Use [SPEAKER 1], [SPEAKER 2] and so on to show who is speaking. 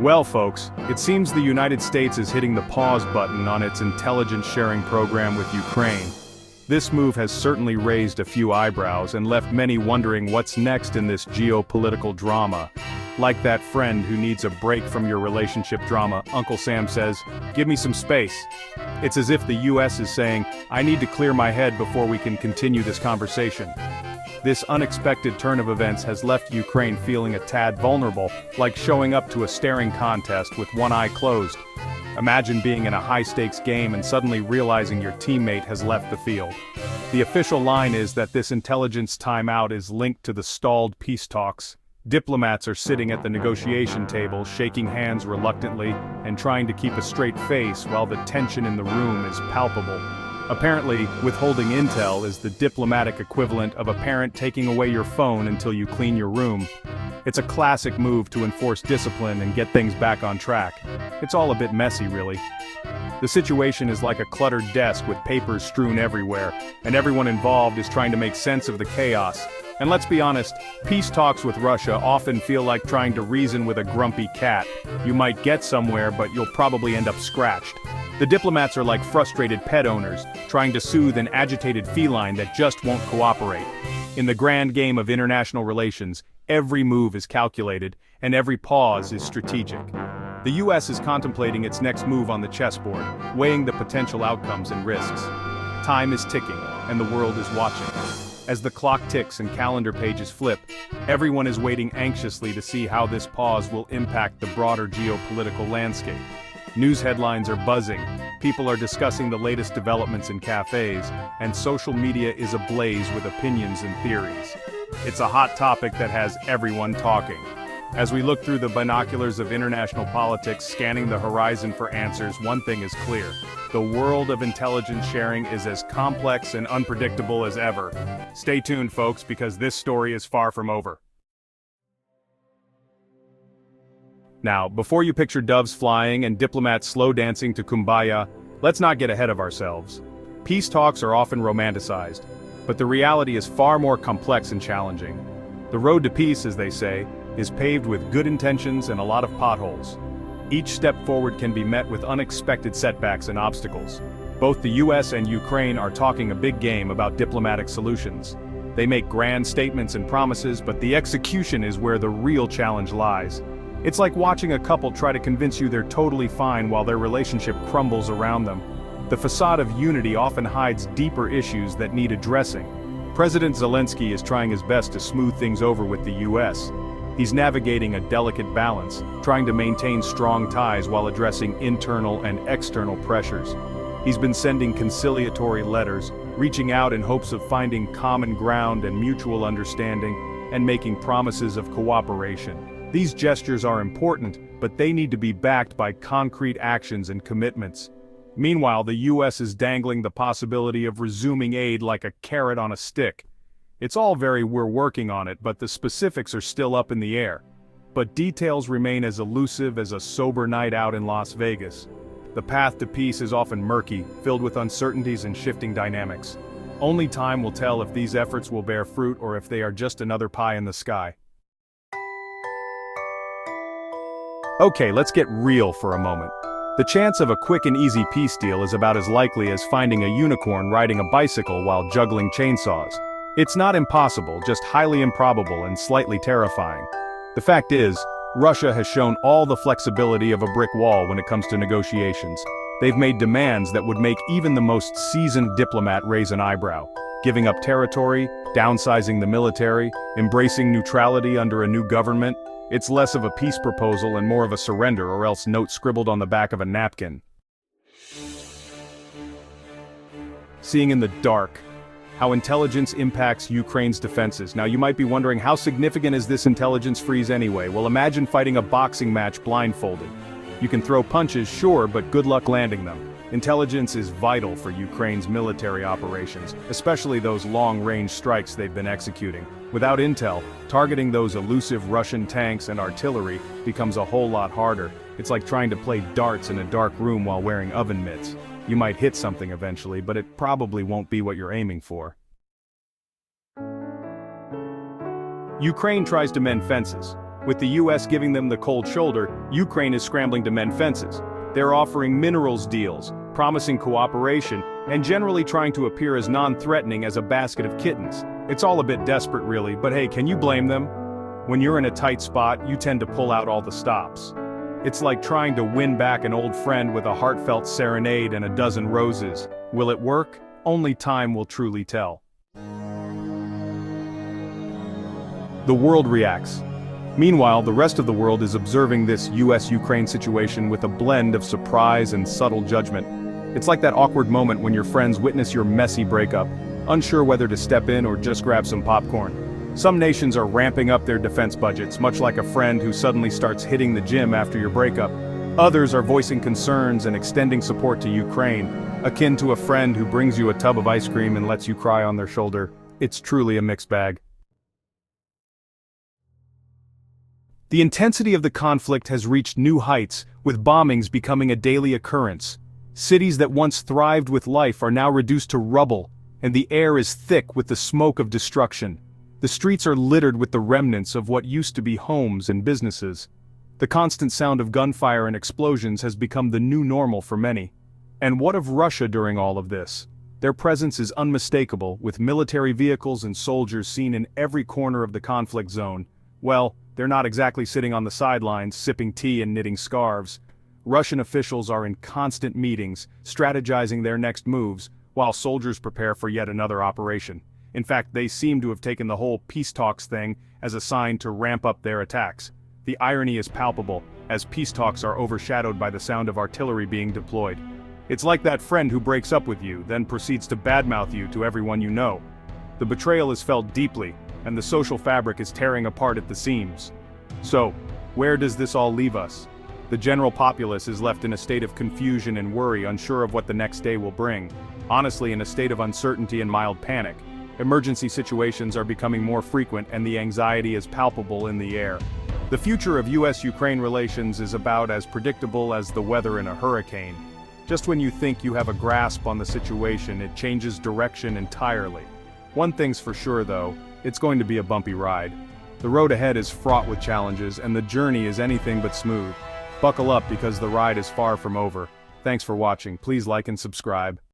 [SPEAKER 1] Well, folks, it seems the United States is hitting the pause button on its intelligence sharing program with Ukraine. This move has certainly raised a few eyebrows and left many wondering what's next in this geopolitical drama. Like that friend who needs a break from your relationship drama, Uncle Sam says, "Give me some space." It's as if the US is saying, "I need to clear my head before we can continue this conversation." This unexpected turn of events has left Ukraine feeling a tad vulnerable, like showing up to a staring contest with one eye closed. Imagine being in a high-stakes game and suddenly realizing your teammate has left the field. The official line is that this intelligence timeout is linked to the stalled peace talks. Diplomats are sitting at the negotiation table, shaking hands reluctantly, and trying to keep a straight face while the tension in the room is palpable. Apparently, withholding intel is the diplomatic equivalent of a parent taking away your phone until you clean your room. It's a classic move to enforce discipline and get things back on track. It's all a bit messy, really. The situation is like a cluttered desk with papers strewn everywhere, and everyone involved is trying to make sense of the chaos. And let's be honest, peace talks with Russia often feel like trying to reason with a grumpy cat. You might get somewhere, but you'll probably end up scratched. The diplomats are like frustrated pet owners, trying to soothe an agitated feline that just won't cooperate. In the grand game of international relations, every move is calculated, and every pause is strategic. The US is contemplating its next move on the chessboard, weighing the potential outcomes and risks. Time is ticking, and the world is watching. As the clock ticks and calendar pages flip, everyone is waiting anxiously to see how this pause will impact the broader geopolitical landscape. News headlines are buzzing, people are discussing the latest developments in cafes, and social media is ablaze with opinions and theories. It's a hot topic that has everyone talking. As we look through the binoculars of international politics, scanning the horizon for answers, one thing is clear. The world of intelligence sharing is as complex and unpredictable as ever. Stay tuned, folks, because this story is far from over. Now, before you picture doves flying and diplomats slow dancing to Kumbaya, let's not get ahead of ourselves. Peace talks are often romanticized, but the reality is far more complex and challenging. The road to peace, as they say, is paved with good intentions and a lot of potholes. Each step forward can be met with unexpected setbacks and obstacles. Both the US and Ukraine are talking a big game about diplomatic solutions. They make grand statements and promises, but the execution is where the real challenge lies. It's like watching a couple try to convince you they're totally fine while their relationship crumbles around them. The facade of unity often hides deeper issues that need addressing. President Zelensky is trying his best to smooth things over with the US. He's navigating a delicate balance, trying to maintain strong ties while addressing internal and external pressures. He's been sending conciliatory letters, reaching out in hopes of finding common ground and mutual understanding, and making promises of cooperation. These gestures are important, but they need to be backed by concrete actions and commitments. Meanwhile, the US is dangling the possibility of resuming aid like a carrot on a stick. It's all very "we're working on it," but the specifics are still up in the air. But details remain as elusive as a sober night out in Las Vegas. The path to peace is often murky, filled with uncertainties and shifting dynamics. Only time will tell if these efforts will bear fruit or if they are just another pie in the sky. Okay, let's get real for a moment. The chance of a quick and easy peace deal is about as likely as finding a unicorn riding a bicycle while juggling chainsaws. It's not impossible, just highly improbable and slightly terrifying. The fact is, Russia has shown all the flexibility of a brick wall when it comes to negotiations. They've made demands that would make even the most seasoned diplomat raise an eyebrow. Giving up territory, downsizing the military, embracing neutrality under a new government. It's less of a peace proposal and more of a surrender, or else note scribbled on the back of a napkin. Seeing in the dark. How intelligence impacts Ukraine's defenses. Now you might be wondering, how significant is this intelligence freeze anyway? Well, imagine fighting a boxing match blindfolded. You can throw punches, sure, but good luck landing them. Intelligence is vital for Ukraine's military operations, especially those long-range strikes they've been executing. Without intel, targeting those elusive Russian tanks and artillery becomes a whole lot harder. It's like trying to play darts in a dark room while wearing oven mitts. You might hit something eventually, but it probably won't be what you're aiming for. Ukraine tries to mend fences. With the US giving them the cold shoulder, Ukraine is scrambling to mend fences. They're offering minerals deals, promising cooperation, and generally trying to appear as non-threatening as a basket of kittens. It's all a bit desperate really, but hey, can you blame them? When you're in a tight spot, you tend to pull out all the stops. It's like trying to win back an old friend with a heartfelt serenade and a dozen roses. Will it work? Only time will truly tell. The world reacts. Meanwhile, the rest of the world is observing this US-Ukraine situation with a blend of surprise and subtle judgment. It's like that awkward moment when your friends witness your messy breakup, unsure whether to step in or just grab some popcorn. Some nations are ramping up their defense budgets, much like a friend who suddenly starts hitting the gym after your breakup. Others are voicing concerns and extending support to Ukraine, akin to a friend who brings you a tub of ice cream and lets you cry on their shoulder. It's truly a mixed bag. The intensity of the conflict has reached new heights, with bombings becoming a daily occurrence. Cities that once thrived with life are now reduced to rubble, and the air is thick with the smoke of destruction. The streets are littered with the remnants of what used to be homes and businesses. The constant sound of gunfire and explosions has become the new normal for many. And what of Russia during all of this? Their presence is unmistakable, with military vehicles and soldiers seen in every corner of the conflict zone. Well, they're not exactly sitting on the sidelines, sipping tea and knitting scarves. Russian officials are in constant meetings, strategizing their next moves, while soldiers prepare for yet another operation. In fact, they seem to have taken the whole peace talks thing as a sign to ramp up their attacks. The irony is palpable, as peace talks are overshadowed by the sound of artillery being deployed. It's like that friend who breaks up with you, then proceeds to badmouth you to everyone you know. The betrayal is felt deeply, and the social fabric is tearing apart at the seams. So, where does this all leave us? The general populace is left in a state of confusion and worry, unsure of what the next day will bring. Honestly, in a state of uncertainty and mild panic. Emergency situations are becoming more frequent and the anxiety is palpable in the air. The future of US-Ukraine relations is about as predictable as the weather in a hurricane. Just when you think you have a grasp on the situation, it changes direction entirely. One thing's for sure though, it's going to be a bumpy ride. The road ahead is fraught with challenges and the journey is anything but smooth. Buckle up because the ride is far from over. Thanks for watching. Please like and subscribe.